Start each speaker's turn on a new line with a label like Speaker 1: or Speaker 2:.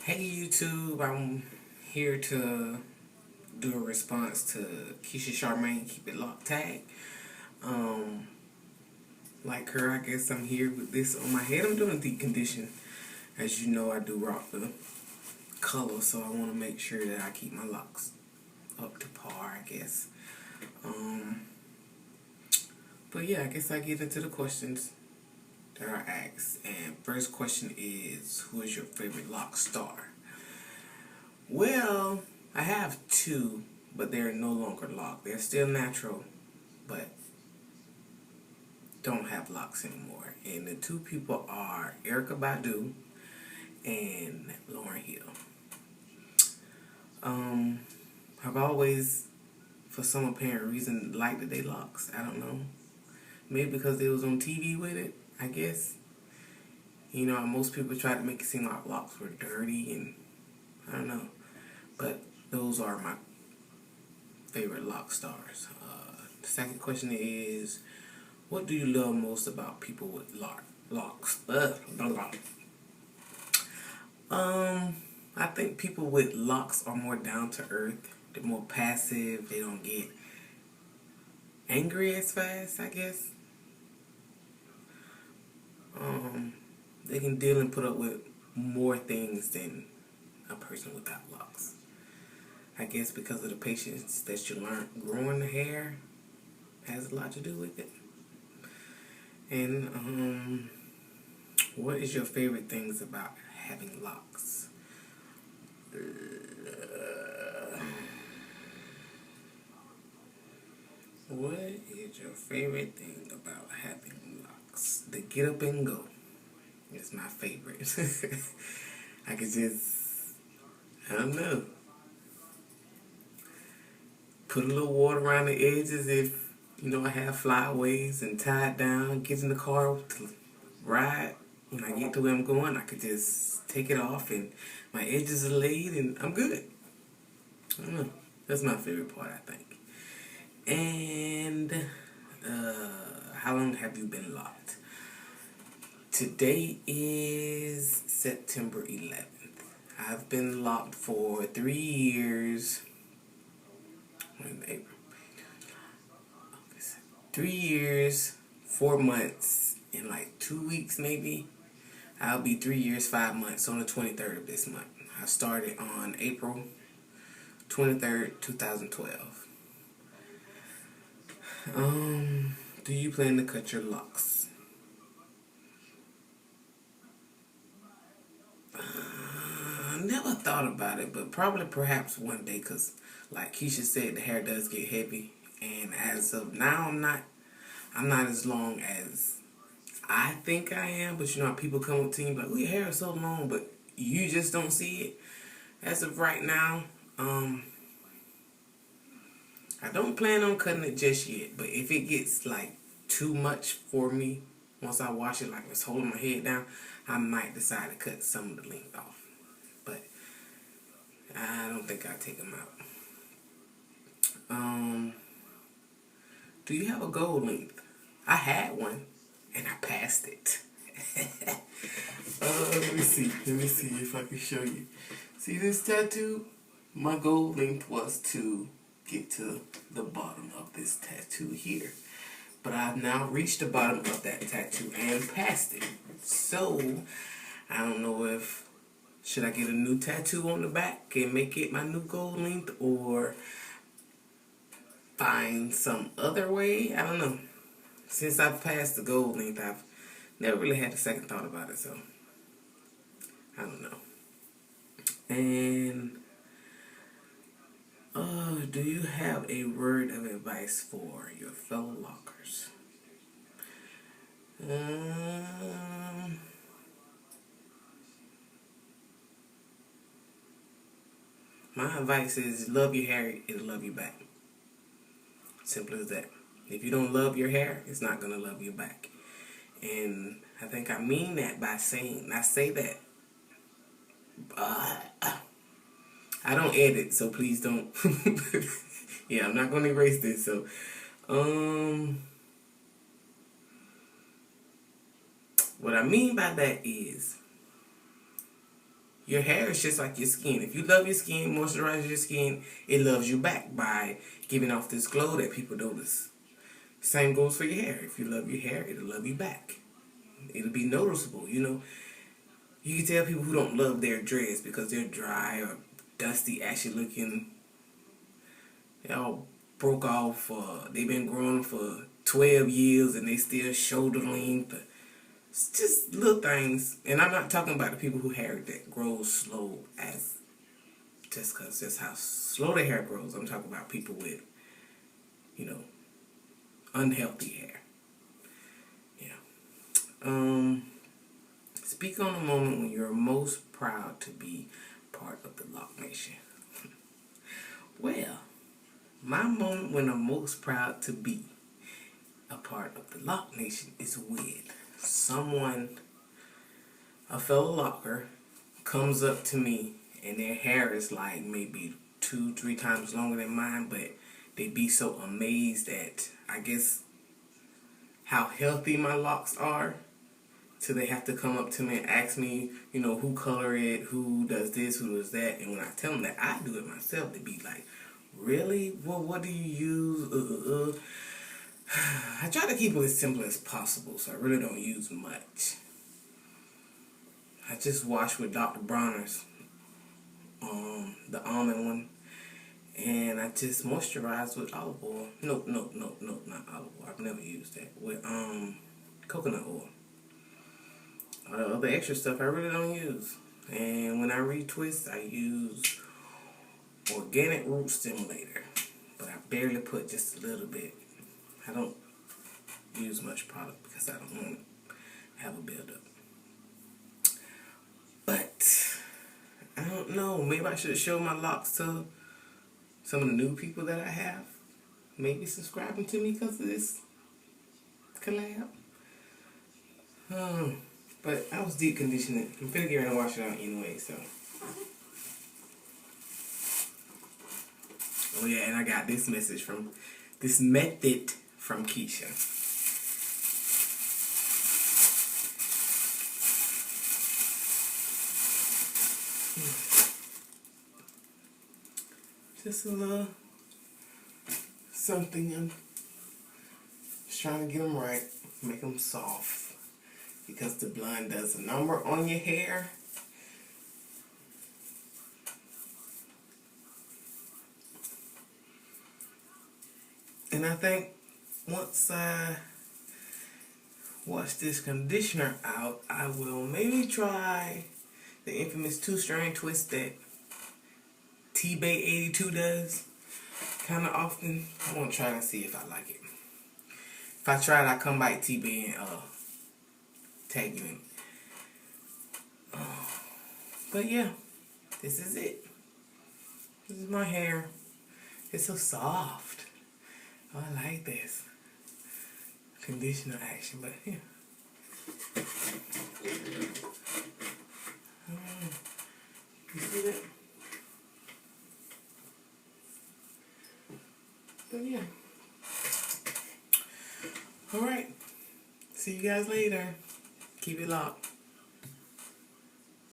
Speaker 1: Hey YouTube, I'm here to do a response to Keisha Charmaine Keep It Locked tag. Um, like her, I guess I'm here with this on my head. I'm doing deep condition. As you know, I do rock the color, so I want to make sure that I keep my locks up to par, I guess. Um, but yeah, I guess I get into the questions that are asked. And first question is, who is your favorite lock star? Well, I have two, but they're no longer locked. They're still natural, but don't have locks anymore. And the two people are Erica Badu and Lauren Hill. I've always, for some apparent reason, liked the they locks. I don't know. Maybe because they was on TV with it, I guess. You know, most people try to make it seem like locks were dirty and I don't know. But those are my favorite lock stars. The second question is, what do you love most about people with locks? Blah, blah. I think people with locks are more down to earth. They're more passive. They don't get angry as fast, I guess. They can deal and put up with more things than a person without locks. I guess because of the patience that you learn growing the hair has a lot to do with it. And what is your favorite things about having locks? What is your favorite thing about having locks? The get up and go is my favorite. I could just, I don't know, put a little water around the edges if, you know, I have flyaways and tie it down, get in the car to ride. When I get to where I'm going, I could just take it off and my edges are laid and I'm good. I don't know. That's my favorite part, I think. And how long have you been locked? Today is September 11th. I've been locked for 3 years. In April. 3 years, 4 months, and like 2 weeks maybe. I'll be 3 years, 5 months on the 23rd of this month. I started on April 23rd, 2012. Do you plan to cut your locks? I never thought about it, but probably perhaps one day, because like Keisha said, the hair does get heavy, and as of now, I'm not as long as I think I am. But you know how people come up to you like, "Oh, your hair is so long," but you just don't see it. As of right now, I don't plan on cutting it just yet, but if it gets like too much for me, once I wash it, like it's holding my head down, I might decide to cut some of the length off. But I don't think I'll take them out. Do you have a goal length? I had one, and I passed it. Let me see. Let me see if I can show you. See this tattoo? My goal length was to get to the bottom of this tattoo here. But I've now reached the bottom of that tattoo and passed it. So, I don't know if, should I get a new tattoo on the back and make it my new goal length, or find some other way? I don't know. Since I've passed the goal length, I've never really had a second thought about it, so I don't know. And do you have a word of advice for your fellow lockers? My advice is love your hair, it'll love you back. Simple as that. If you don't love your hair, it's not going to love you back. And I think I mean that by saying, I say that. I don't edit, so please don't. Yeah, I'm not going to erase this. So, what I mean by that is, Your hair is just like your skin. If you love your skin, moisturize your skin, it loves you back by giving off this glow that people notice. Same goes for your hair. If you love your hair, it'll love you back. It'll be noticeable, you know. You can tell people who don't love their dreads because they're dry or dusty, ashy looking. They all broke off. They've been growing for 12 years and they still shoulder length. It's just little things. And I'm not talking about the people who hair that grows slow as just because that's how slow their hair grows. I'm talking about people with, you know, unhealthy hair. Yeah. Speak on a moment when you're most proud to be part of the Lock Nation. Well, my moment when I'm most proud to be a part of the Lock Nation is with someone, a fellow locker, comes up to me and their hair is like maybe 2-3 times longer than mine, but they be so amazed at, I guess, how healthy my locks are. So they have to come up to me and ask me, you know, who color it, who does this, who does that. And when I tell them that I do it myself, they be like, really? Well, what do you use? I try to keep it as simple as possible, so I really don't use much. I just wash with Dr. Bronner's, the almond one. And I just moisturize with olive oil. No, not olive oil. I've never used that. With coconut oil. All the other extra stuff I really don't use. And when I retwist, I use organic root stimulator. But I barely put just a little bit. I don't use much product because I don't want to have a buildup. But I don't know. Maybe I should show my locks to some of the new people that I have. Maybe subscribing to me because of this collab. But I was deep conditioning. I'm finna get ready to wash it out anyway, so. Oh yeah, and I got this message from, this method from Keisha. Just a little something. I'm just trying to get them right, make them soft. Because the blonde does a number on your hair. And I think once I wash this conditioner out, I will maybe try the infamous 2-strand twist that T-Bay 82 does kind of often. I want to try and see if I like it. If I try it, I come back T-Bay and tag you in. But yeah, this is it. This is my hair. It's so soft. Oh, I like this conditioner action, but yeah. You see that? But yeah. Alright. See you guys later. Keep it locked.